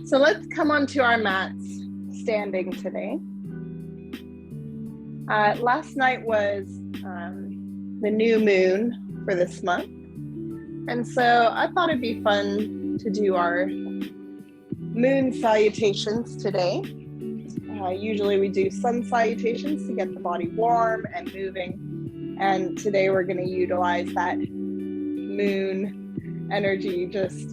So let's come onto our mats standing today. Last night was the new moon for this month. And so I thought it'd be fun to do our moon salutations today. Usually we do sun salutations to get the body warm and moving. And today we're going to utilize that moon energy just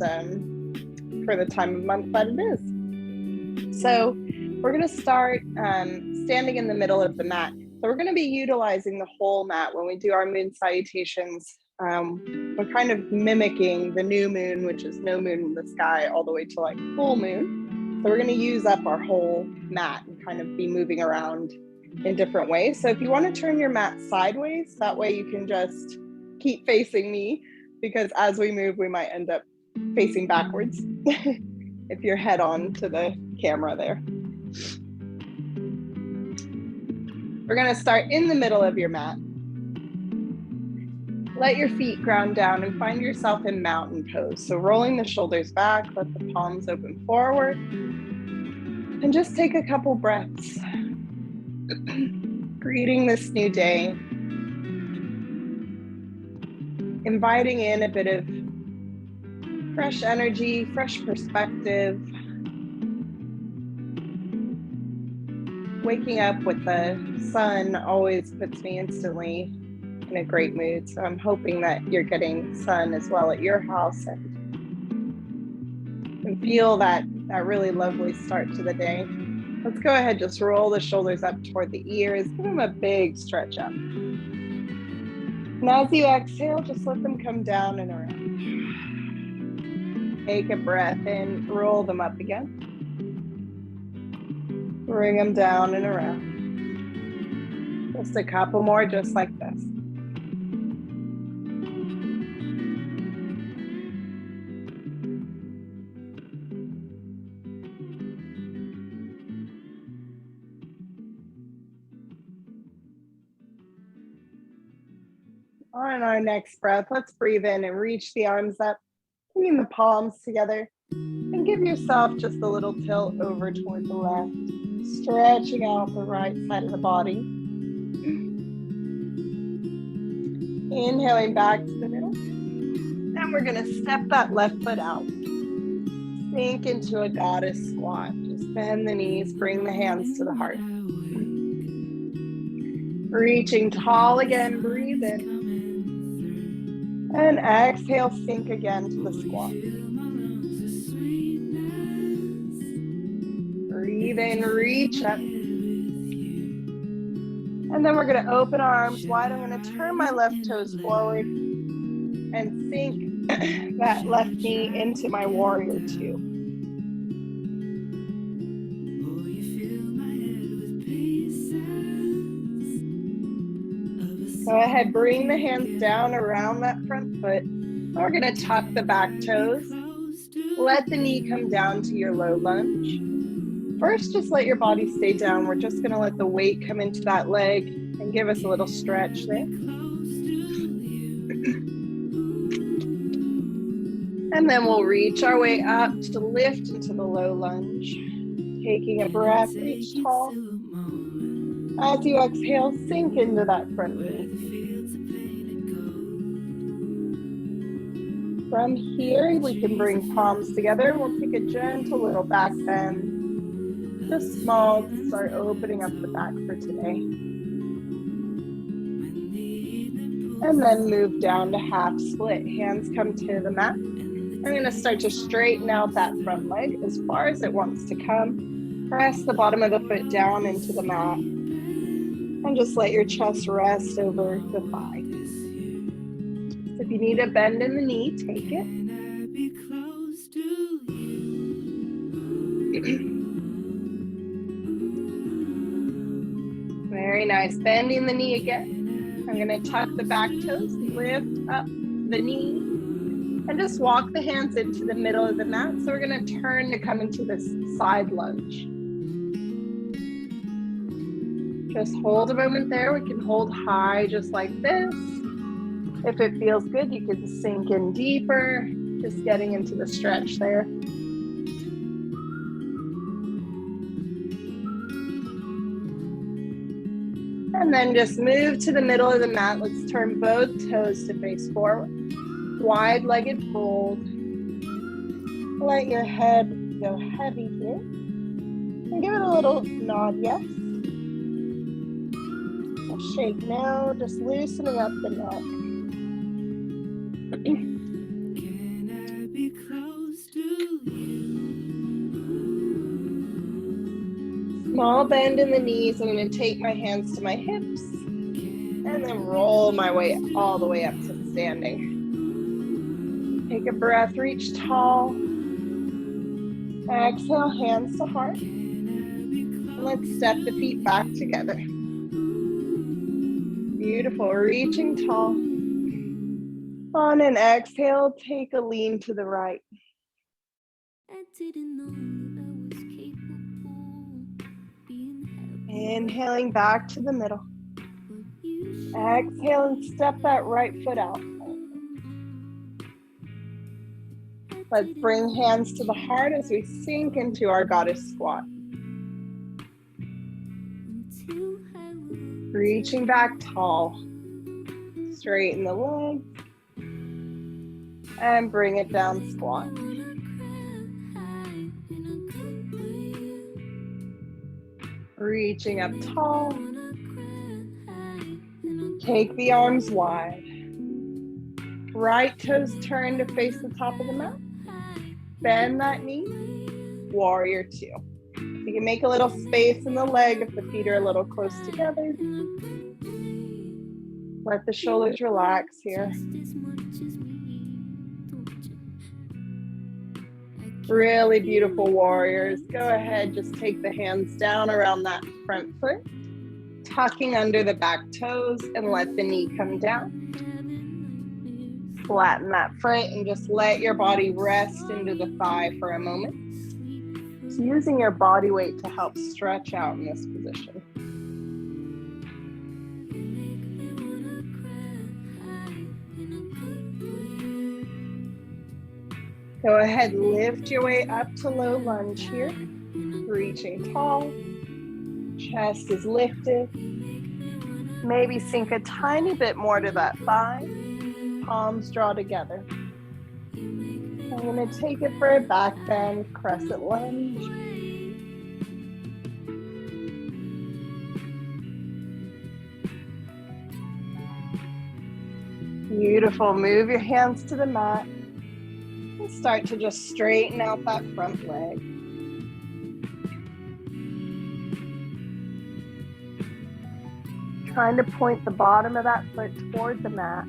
for the time of month that it is. So we're going to start standing in the middle of the mat. So we're going to be utilizing the whole mat when we do our moon salutations. We're kind of mimicking the new moon, which is no moon in the sky, all the way to like full moon. So we're going to use up our whole mat and kind of be moving around in different ways. So if you want to turn your mat sideways, that way you can just keep facing me, because as we move, we might end up facing backwards if you're head on to the camera there. We're going to start in the middle of your mat. Let your feet ground down and find yourself in mountain pose. So rolling the shoulders back, let the palms open forward, and just take a couple breaths. Greeting this new day. Inviting in a bit of fresh energy, fresh perspective. Waking up with the sun always puts me instantly in a great mood. So I'm hoping that you're getting sun as well at your house and feel that really lovely start to the day. Let's go ahead, just roll the shoulders up toward the ears. Give them a big stretch up. And as you exhale, just let them come down and around. Take a breath in, roll them up again. Bring them down and around. Just a couple more, just like this. On our next breath, let's breathe in and reach the arms up, bringing the palms together, and give yourself just a little tilt over toward the left, stretching out the right side of the body. Inhaling back to the middle, and we're going to step that left foot out. Sink into a goddess squat. Just bend the knees, bring the hands to the heart. Reaching tall again, breathe in. And exhale, sink again to the squat. Breathe in, reach up. And then we're going to open our arms wide. I'm going to turn my left toes forward and sink that left knee into my warrior two. Go ahead, bring the hands down around that front foot. We're going to tuck the back toes. Let the knee come down to your low lunge. First, just let your body stay down. We're just going to let the weight come into that leg and give us a little stretch there. And then we'll reach our way up to lift into the low lunge. Taking a breath, reach tall. As you exhale, sink into that front knee. From here, we can bring palms together. We'll take a gentle little back bend. Just small to start opening up the back for today. And then move down to half split. Hands come to the mat. I'm going to start to straighten out that front leg as far as it wants to come. Press the bottom of the foot down into the mat. And just let your chest rest over the thigh. So if you need a bend in the knee, take it. Very nice. Bending the knee again. I'm going to tuck the back toes, lift up the knee, and just walk the hands into the middle of the mat. So we're going to turn to come into this side lunge. Just hold a moment there. We can hold high just like this. If it feels good, you can sink in deeper, just getting into the stretch there. And then just move to the middle of the mat. Let's turn both toes to face forward. Wide-legged fold. Let your head go heavy here. And give it a little nod, yes. A shake now, just loosening up the neck. Can I be close to you? Small bend in the knees. I'm going to take my hands to my hips and then roll my way all the way up to standing. Take a breath, reach tall. Exhale, hands to heart. And let's step the feet back together. Beautiful, reaching tall. On an exhale, take a lean to the right. I didn't know I was capable being happy. Inhaling back to the middle. Exhale and step that right foot out. Let's bring hands to the heart as we sink into our goddess squat. Reaching back tall. Straighten the legs. And bring it down, squat. Reaching up tall. Take the arms wide. Right toes turn to face the top of the mat. Bend that knee. Warrior two. You can make a little space in the leg if the feet are a little close together. Let the shoulders relax here. Really beautiful warriors. Go ahead, just take the hands down around that front foot, tucking under the back toes and let the knee come down. Flatten that foot and just let your body rest into the thigh for a moment. Just using your body weight to help stretch out in this position. Go ahead, lift your way up to low lunge here. Reaching tall. Chest is lifted. Maybe sink a tiny bit more to that thigh. Palms draw together. I'm going to take it for a back bend, crescent lunge. Beautiful. Move your hands to the mat. And start to just straighten out that front leg. Trying to point the bottom of that foot toward the mat.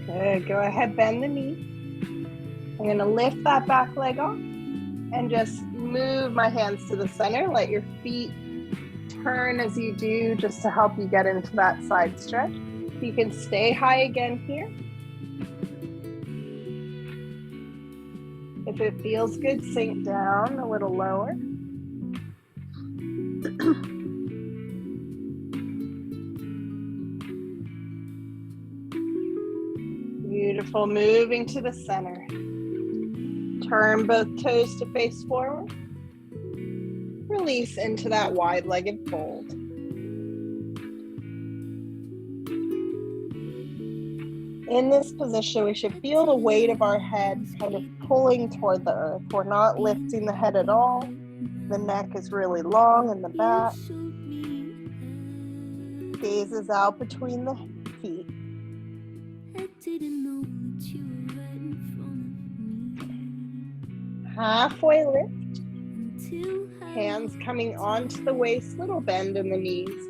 Good. Go ahead, bend the knee. I'm going to lift that back leg off and just move my hands to the center. Let your feet turn as you do, just to help you get into that side stretch. You can stay high again here. If it feels good, sink down a little lower. Beautiful. Moving to the center. Turn both toes to face forward. Release into that wide-legged fold. In this position, we should feel the weight of our head kind of pulling toward the earth. We're not lifting the head at all. The neck is really long in the back. Gaze is out between the feet. Halfway lift. Hands coming onto the waist, little bend in the knees.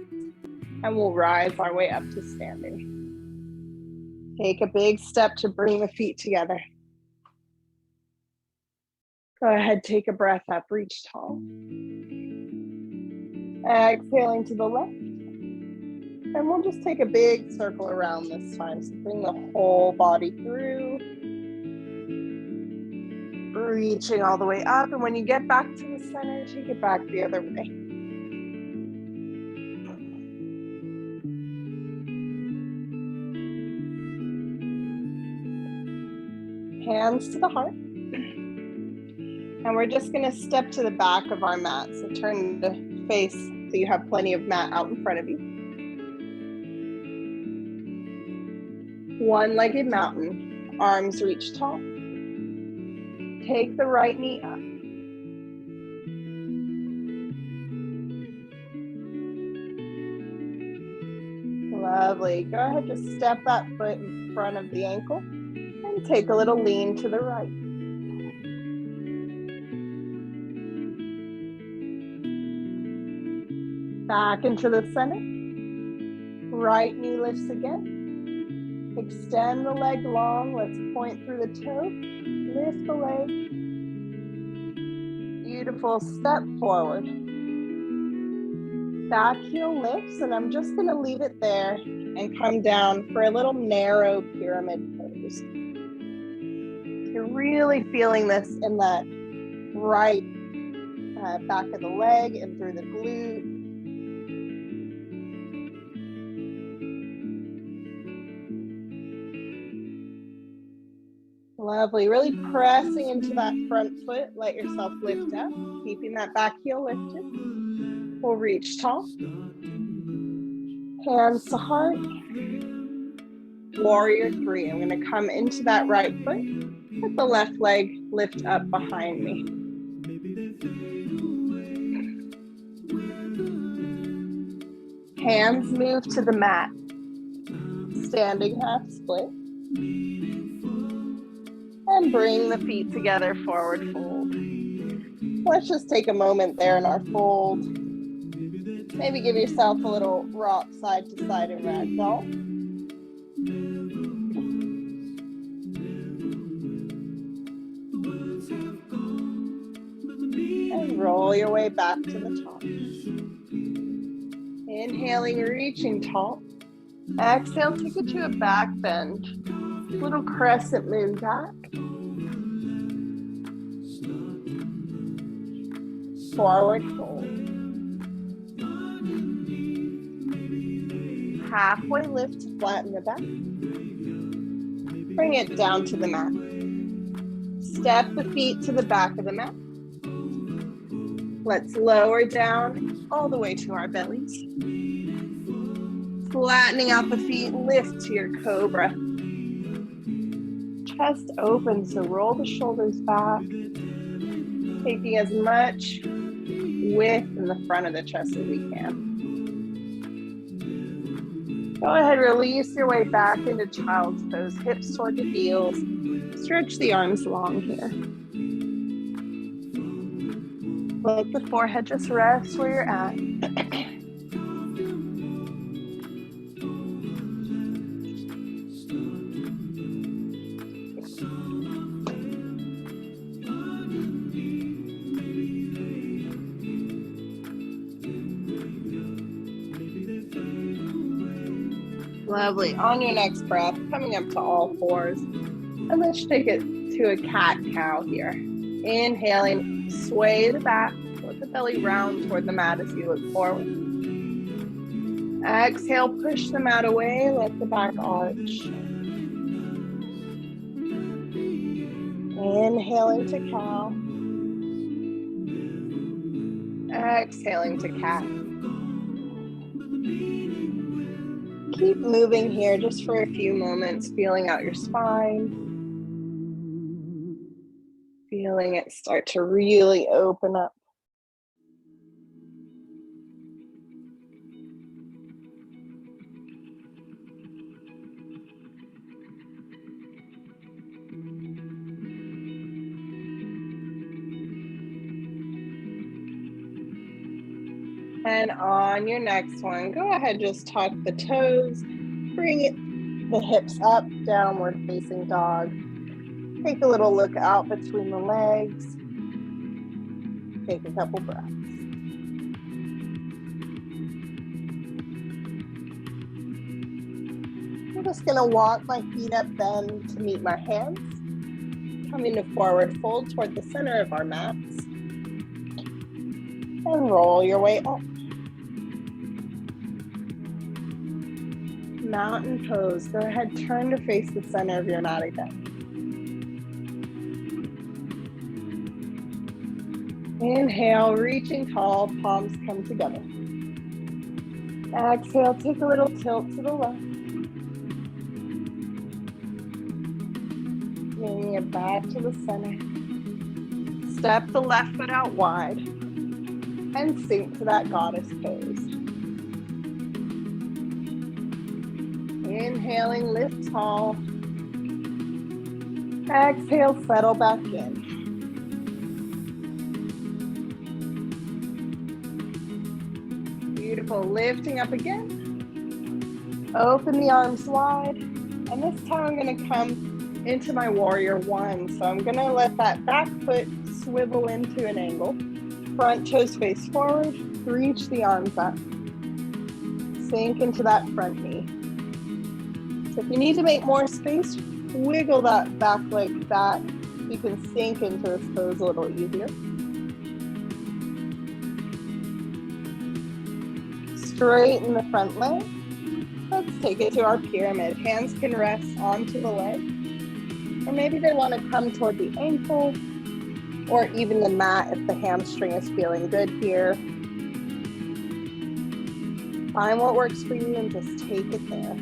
And we'll rise our way up to standing. Take a big step to bring the feet together. Go ahead, take a breath up, reach tall. Exhaling to the left. And we'll just take a big circle around this time. So bring the whole body through. Reaching all the way up. And when you get back to the center, take it back the other way. Hands to the heart. And we're just gonna step to the back of our mat. So turn the face so you have plenty of mat out in front of you. One-legged mountain, arms reach tall. Take the right knee up. Lovely. Go ahead, just step that foot in front of the ankle and take a little lean to the right. Back into the center. Right knee lifts again. Extend the leg long. Let's point through the toe. Lift the leg. Beautiful. Step forward. Back heel lifts, and I'm just going to leave it there and come down for a little narrow pyramid pose. You're really feeling this in that right back of the leg and through the glute. Lovely. Really pressing into that front foot. Let yourself lift up, keeping that back heel lifted. We'll reach tall. Hands to heart. Warrior three. I'm going to come into that right foot. Let the left leg lift up behind me. Hands move to the mat. Standing half split. And bring the feet together, forward fold. Let's just take a moment there in our fold. Maybe give yourself a little rock side to side in ragdoll. And roll your way back to the top. Inhaling, reaching tall. Exhale, take it to a back bend. Little crescent moon back. Forward fold. Halfway lift to flatten the back. Bring it down to the mat. Step the feet to the back of the mat. Let's lower down all the way to our bellies. Flattening out the feet, lift to your cobra. Chest open, so roll the shoulders back. Taking as much width in the front of the chest as we can. Go ahead, release your way back into child's pose, hips toward the heels. Stretch the arms long here. Let the forehead just rest where you're at. Lovely. On your next breath, coming up to all fours. And let's take it to a cat-cow here. Inhaling, sway the back. Let the belly round toward the mat as you look forward. Exhale, push the mat away. Let the back arch. Inhaling to cow. Exhaling to cat. Keep moving here just for a few moments, feeling out your spine. Feeling it start to really open up. And on your next one, go ahead, just tuck the toes, bring the hips up, downward facing dog. Take a little look out between the legs. Take a couple breaths. I'm just gonna walk my feet up then to meet my hands. Coming to forward fold toward the center of our mats. And roll your way up. Mountain pose. Go ahead, turn to face the center of your mat again. Inhale, reaching tall, palms come together. Exhale, take a little tilt to the left. Bringing it back to the center. Step the left foot out wide and sink to that goddess pose. Inhaling, lift tall. Exhale, settle back in. Beautiful, lifting up again. Open the arms wide. And this time I'm gonna come into my warrior one. So I'm gonna let that back foot swivel into an angle. Front toes face forward, reach the arms up. Sink into that front knee. So if you need to make more space, wiggle that back leg back. You can sink into this pose a little easier. Straighten the front leg. Let's take it to our pyramid. Hands can rest onto the leg. Or maybe they want to come toward the ankle or even the mat if the hamstring is feeling good here. Find what works for you and just take it there.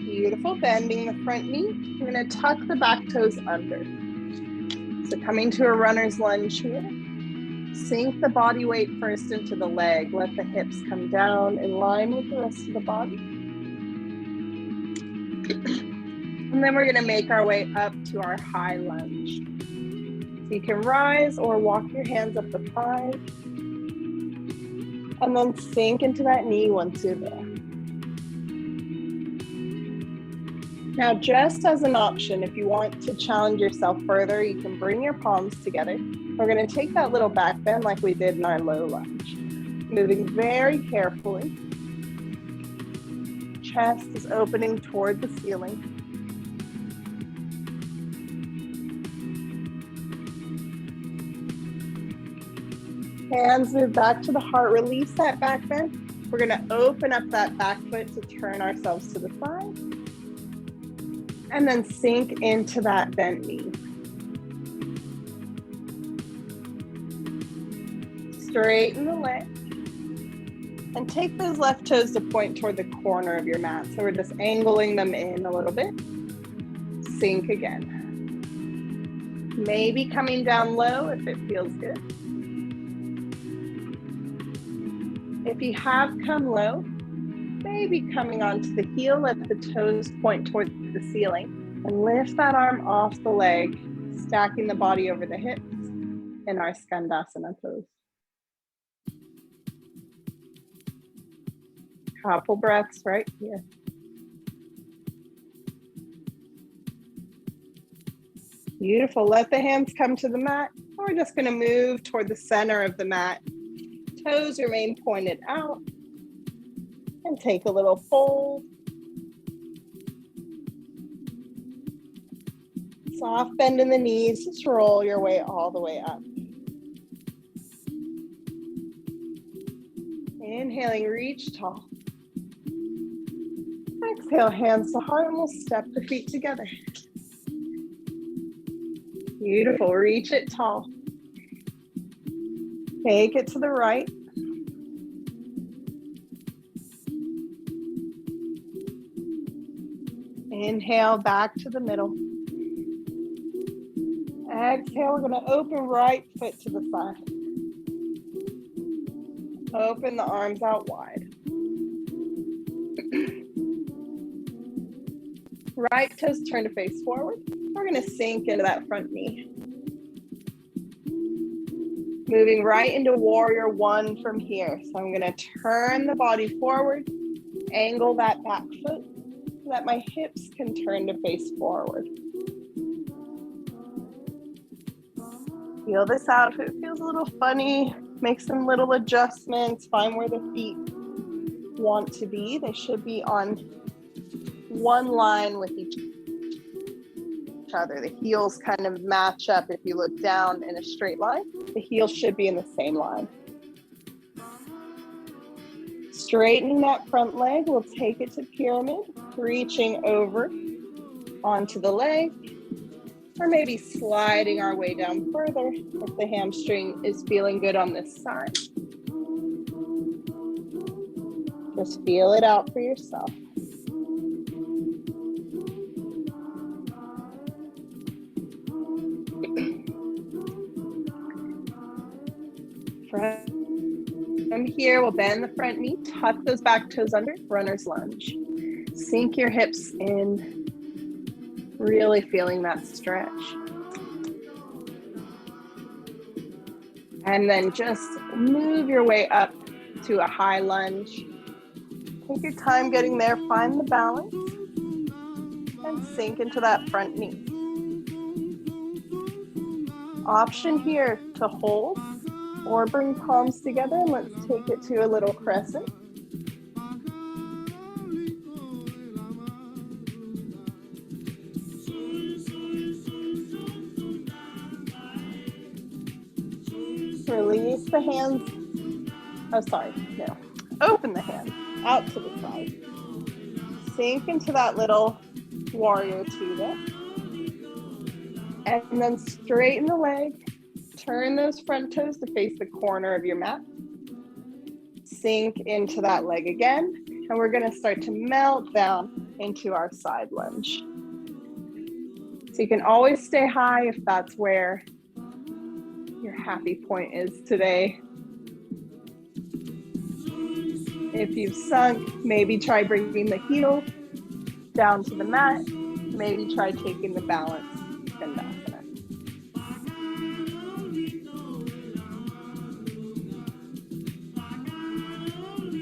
Beautiful, bending the front knee. You're gonna tuck the back toes under. So coming to a runner's lunge here. Sink the body weight first into the leg. Let the hips come down in line with the rest of the body. And then we're gonna make our way up to our high lunge. So you can rise or walk your hands up the thigh. And then sink into that knee once you're there. Now, just as an option, if you want to challenge yourself further, you can bring your palms together. We're gonna take that little back bend like we did in our low lunge. Moving very carefully. Chest is opening toward the ceiling. Hands move back to the heart, release that back bend. We're gonna open up that back foot to turn ourselves to the side. And then sink into that bent knee. Straighten the leg. And take those left toes to point toward the corner of your mat. So we're just angling them in a little bit. Sink again. Maybe coming down low if it feels good. If you have come low, maybe coming onto the heel, let the toes point toward the ceiling and lift that arm off the leg, stacking the body over the hips in our Skandasana pose. Couple breaths right here. Beautiful, let the hands come to the mat. We're just gonna move toward the center of the mat. Toes remain pointed out. And take a little fold. Soft bend in the knees, just roll your way all the way up. Inhaling, reach tall. Exhale, hands to heart, and we'll step the feet together. Beautiful, reach it tall. Take it to the right. Inhale, back to the middle. Exhale, we're gonna open right foot to the side. Open the arms out wide. Right toes turn to face forward. We're gonna sink into that front knee. Moving right into warrior one from here. So I'm gonna turn the body forward, angle that back foot so that my hips can turn to face forward. Feel this out. If it feels a little funny, make some little adjustments, find where the feet want to be. They should be on one line with each other. The heels kind of match up. If you look down in a straight line, the heels should be in the same line. Straightening that front leg, we'll take it to pyramid, reaching over onto the leg, or maybe sliding our way down further if the hamstring is feeling good on this side. Just feel it out for yourself. From here, we'll bend the front knee, tuck those back toes under, runner's lunge. Sink your hips in, really feeling that stretch. And then just move your way up to a high lunge. Take your time getting there, find the balance, and sink into that front knee. Option here to hold or bring palms together, and let's take it to a little crescent. Release the hands. Oh, sorry, no. Open the hands out to the side. Sink into that little warrior two there. And then straighten the leg. Turn those front toes to face the corner of your mat. Sink into that leg again. And we're gonna start to melt down into our side lunge. So you can always stay high if that's where your happy point is today. If you've sunk, maybe try bringing the heel down to the mat. Maybe try taking the balance Dandasana.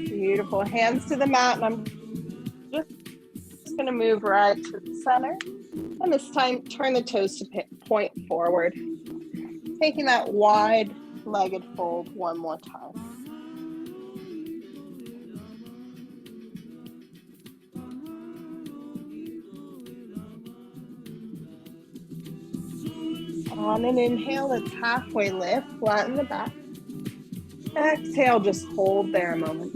Beautiful. Hands to the mat, and I'm just going to move right to the center. And this time, turn the toes to point forward. Taking that wide-legged fold one more time. On an inhale, let's halfway lift, flatten the back. Exhale, just hold there a moment.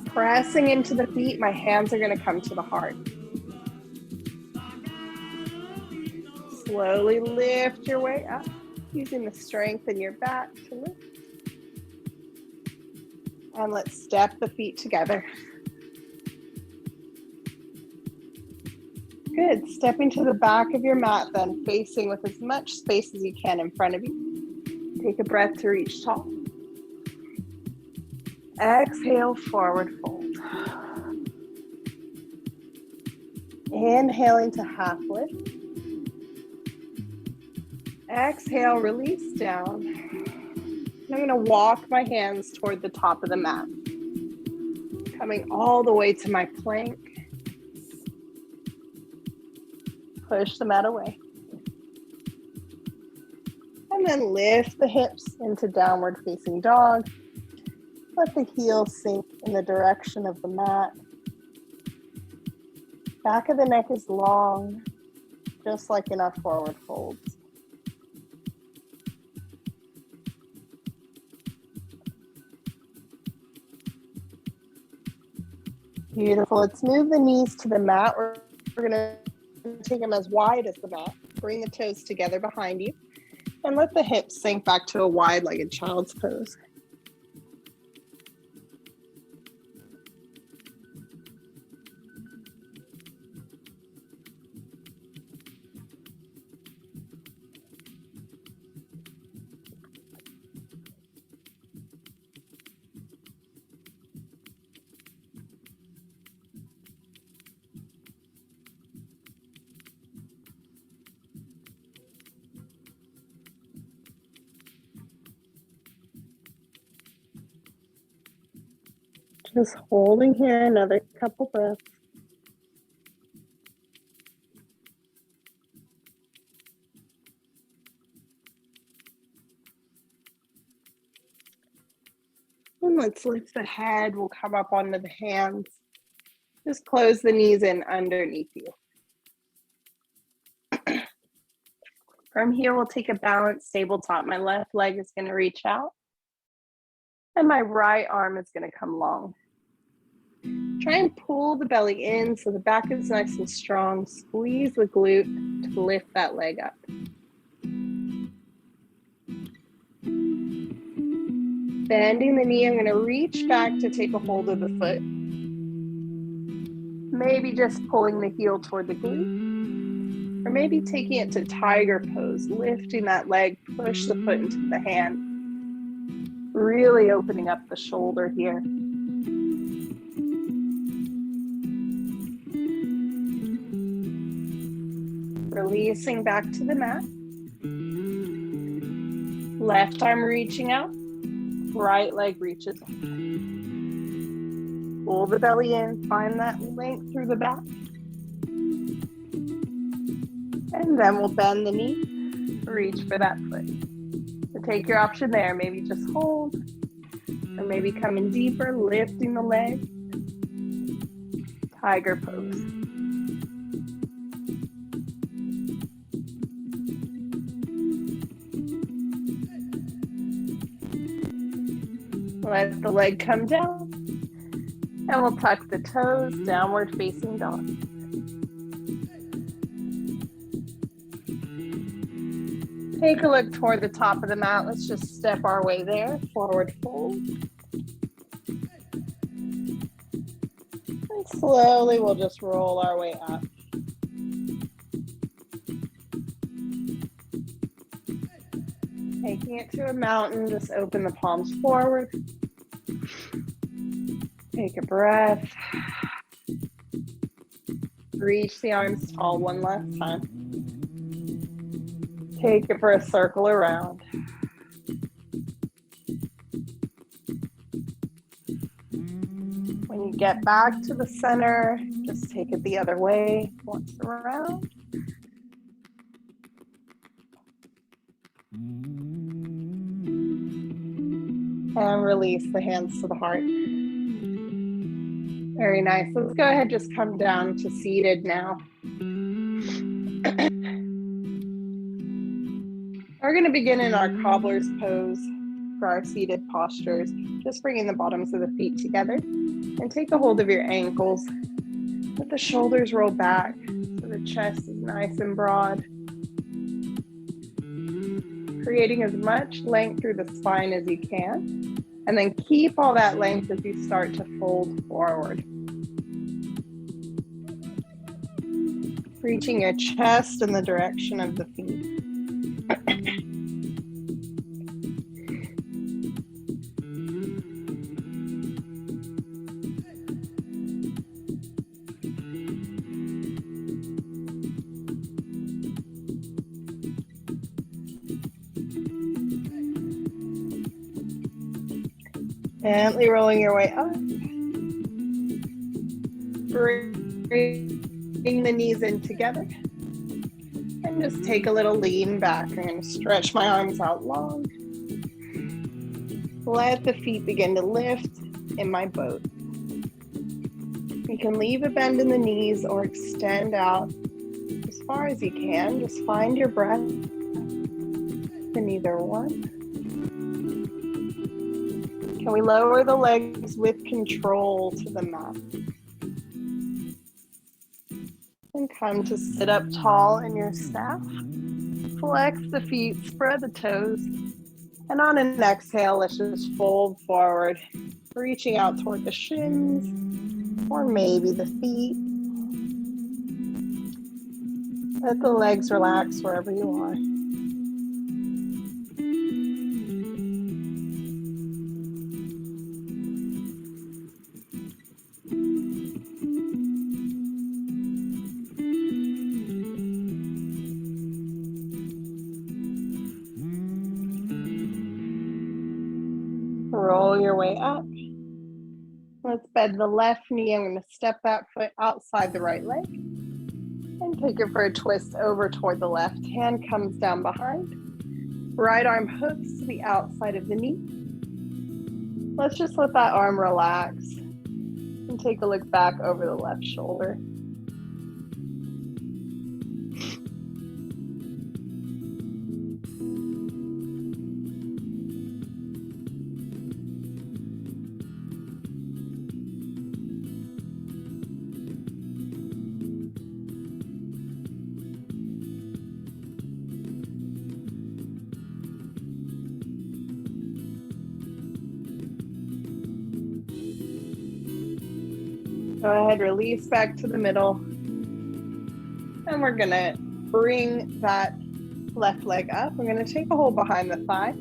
Pressing into the feet, my hands are going to come to the heart. Slowly lift your way up, using the strength in your back to lift. And let's step the feet together. Good. Stepping to the back of your mat, then facing with as much space as you can in front of you. Take a breath to reach tall. Exhale, forward fold. Inhaling to half lift. Exhale, release down. I'm going to walk my hands toward the top of the mat. Coming all the way to my plank. Push the mat away. And then lift the hips into downward facing dog. Let the heels sink in the direction of the mat. Back of the neck is long, just like in our forward folds. Beautiful. Let's move the knees to the mat. We're going to take them as wide as the mat. Bring the toes together behind you. And let the hips sink back to a wide-legged child's pose. Just holding here another couple breaths. And let's lift the head. We'll come up onto the hands. Just close the knees in underneath you. From here, we'll take a balanced tabletop. My left leg is going to reach out. And my right arm is going to come long. Try and pull the belly in so the back is nice and strong. Squeeze the glute to lift that leg up. Bending the knee, I'm going to reach back to take a hold of the foot. Maybe just pulling the heel toward the glute. Or maybe taking it to tiger pose, lifting that leg, push the foot into the hand. Really opening up the shoulder here. Releasing back to the mat. Left arm reaching out. Right leg reaches up. Pull the belly in, find that length through the back. And then we'll bend the knee, reach for that foot. So take your option there, maybe just hold, or maybe coming deeper, lifting the leg. Tiger pose. Let the leg come down, and we'll tuck the toes, downward facing dog. Take a look toward the top of the mat. Let's just step our way there. Forward fold. And slowly we'll just roll our way up. Taking it to a mountain, just open the palms forward. Take a breath. Reach the arms tall one last time. Take it for a circle around. When you get back to the center, just take it the other way once around. And release the hands to the heart. Very nice. Let's go ahead, just come down to seated now. We're going to begin in our cobbler's pose for our seated postures. Just bringing the bottoms of the feet together and take a hold of your ankles. Let the shoulders roll back so the chest is nice and broad. Creating as much length through the spine as you can. And then keep all that length as you start to fold forward. Reaching your chest in the direction of the feet. Gently rolling your way up. Bring the knees in together. And just take a little lean back. I'm going to stretch my arms out long. Let the feet begin to lift in my boat. You can leave a bend in the knees or extend out as far as you can. Just find your breath in either one. Can we lower the legs with control to the mat? And come to sit up tall in your staff. Flex the feet, spread the toes. And on an exhale, let's just fold forward, reaching out toward the shins or maybe the feet. Let the legs relax wherever you are. Roll your way up. Let's bend the left knee. I'm going to step that foot outside the right leg and take it for a twist over toward the left. Hand comes down behind. Right arm hooks to the outside of the knee. Let's just let that arm relax and take a look back over the left shoulder. Go ahead, release back to the middle. And we're gonna bring that left leg up. We're gonna take a hold behind the thigh.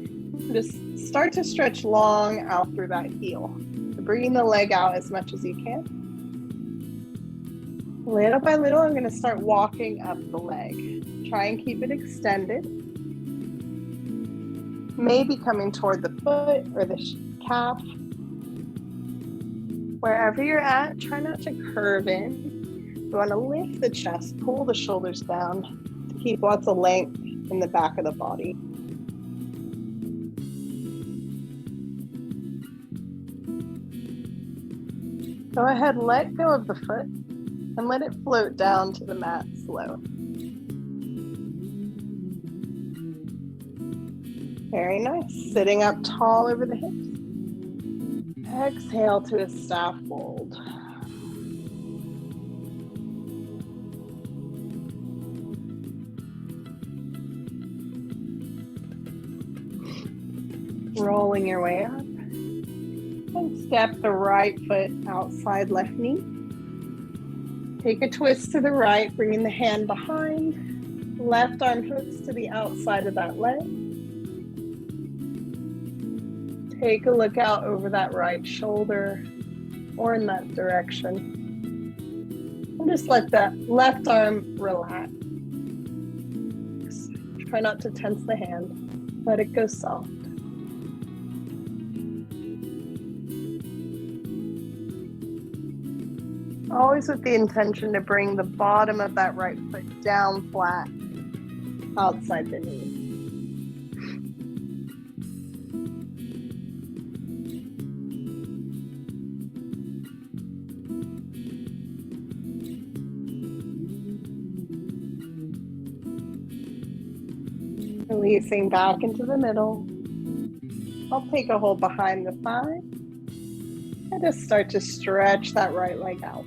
Just start to stretch long out through that heel. So bringing the leg out as much as you can. Little by little, I'm gonna start walking up the leg. Try and keep it extended. Maybe coming toward the foot or the calf. Wherever you're at, try not to curve in. You want to lift the chest, pull the shoulders down to keep lots of length in the back of the body. Go ahead, let go of the foot and let it float down to the mat slow. Very nice. Sitting up tall over the hips. Exhale to a staff fold. Rolling your way up. And step the right foot outside left knee. Take a twist to the right, bringing the hand behind. Left arm hooks to the outside of that leg. Take a look out over that right shoulder or in that direction. And just let that left arm relax. Try not to tense the hand. Let it go soft. Always with the intention to bring the bottom of that right foot down flat outside the knee. Releasing back into the middle. I'll take a hold behind the thigh and just start to stretch that right leg out.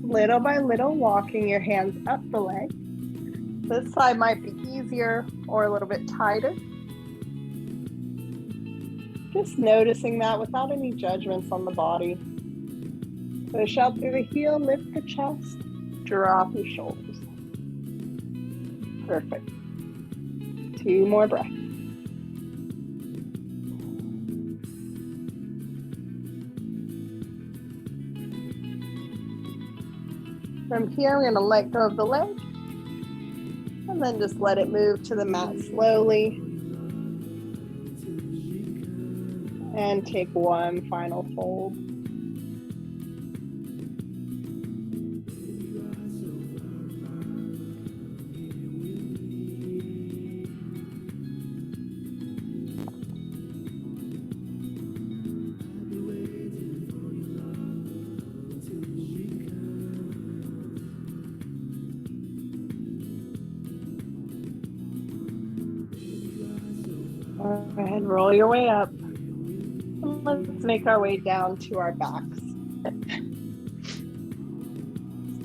Little by little, walking your hands up the leg. This side might be easier or a little bit tighter. Just noticing that without any judgments on the body. Push out through the heel, lift the chest, drop your shoulders. Perfect. 2 more breaths. From here, I'm going to let go of the leg and then just let it move to the mat slowly. And take one final fold. Go ahead, roll your way up. Let's make our way down to our backs.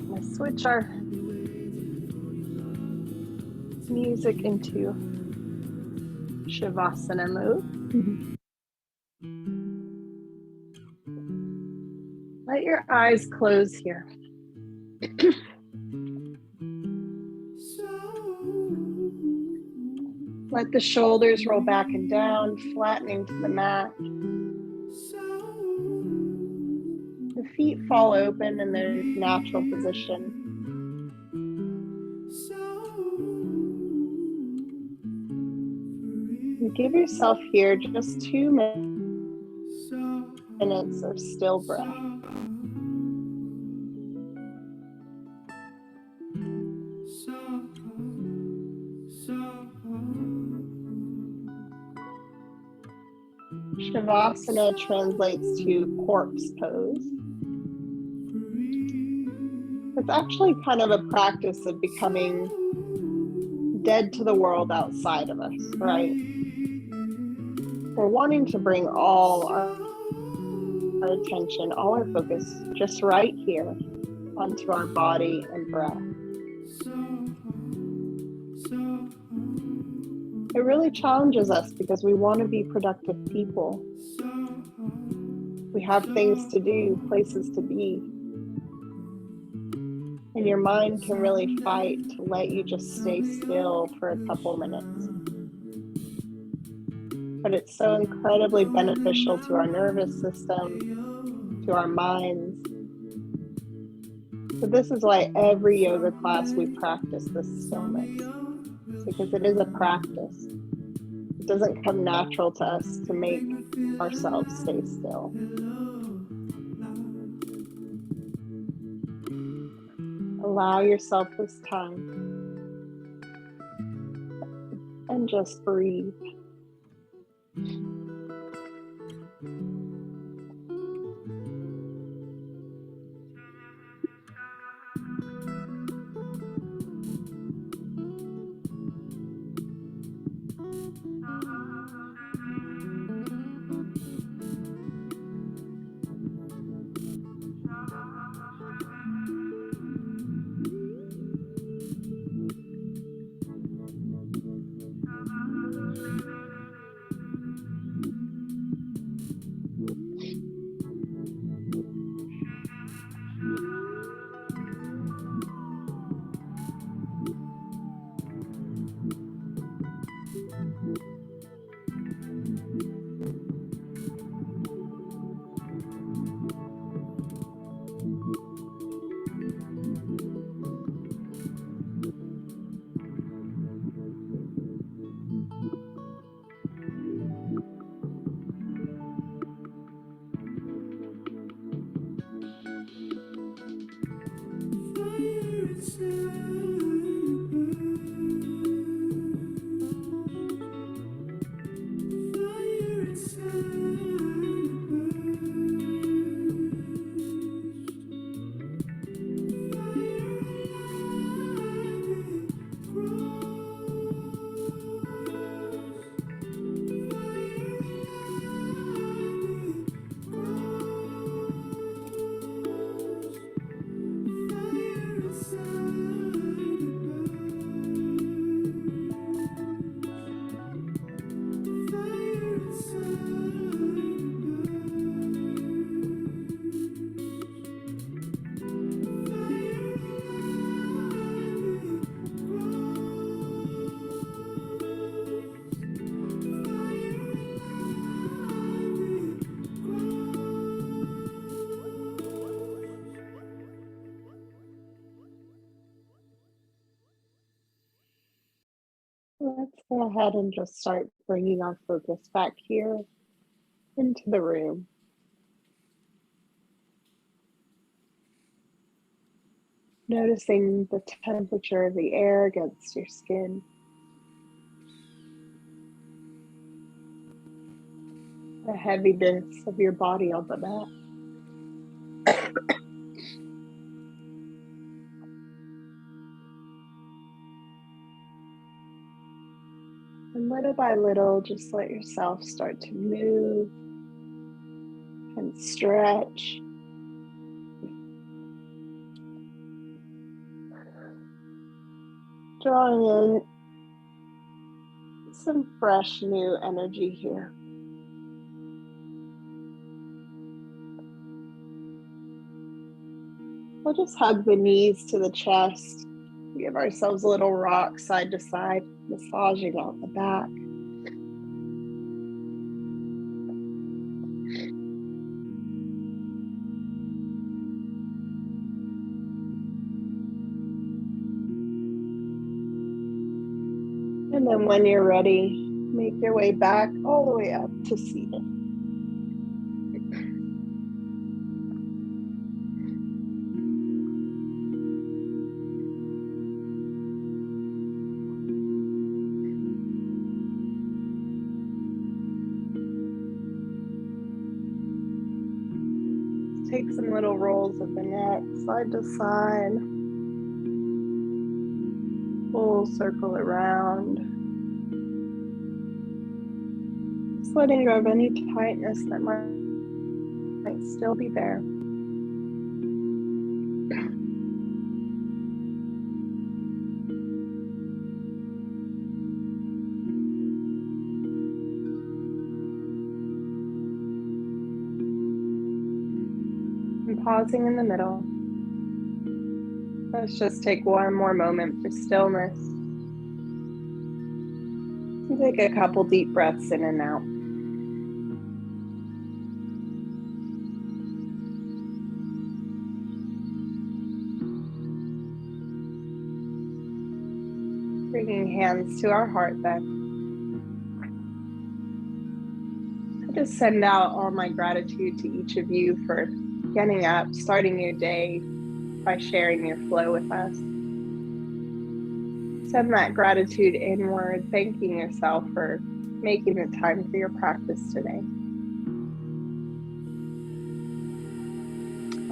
Let's switch our music into Shavasana mode. Let your eyes close here. Let the shoulders roll back and down, flattening to the mat. The feet fall open in their natural position. And give yourself here just 2 minutes of still breath. Shavasana translates to corpse pose. It's actually kind of a practice of becoming dead to the world outside of us, right? We're wanting to bring all our attention, all our focus just right here onto our body and breath. It really challenges us because we want to be productive people. We have things to do, places to be. And your mind can really fight to let you just stay still for a couple minutes. But it's so incredibly beneficial to our nervous system, to our minds. So this is why every yoga class we practice this stillness. It's because it is a practice. It doesn't come natural to us to make ourselves stay still. Allow yourself this time and just breathe. Let's go ahead and just start bringing our focus back here into the room. Noticing the temperature of the air against your skin. The heaviness of your body on the mat. And little by little, just let yourself start to move and stretch. Drawing in some fresh new energy here. We'll just hug the knees to the chest. Give ourselves a little rock side to side, massaging out the back. And then when you're ready, make your way back all the way up to seated. Take some little rolls of the neck, side to side. Full circle around. Just letting go of any tightness that might still be there. Pausing in the middle. Let's just take one more moment for stillness. And take a couple deep breaths in and out. Bringing hands to our heart then. I just send out all my gratitude to each of you for getting up, starting your day by sharing your flow with us. Send that gratitude inward, thanking yourself for making the time for your practice today.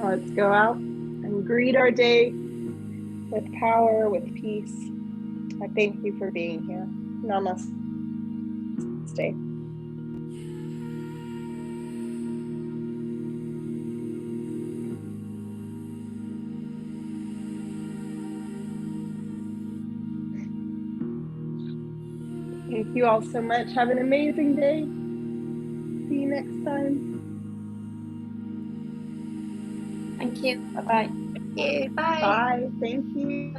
Let's go out and greet our day with power, with peace. I thank you for being here. Namaste. Thank you all so much. Have an amazing day. See you next time. Thank you. Bye-bye. Thank you. Bye. Bye. Thank you.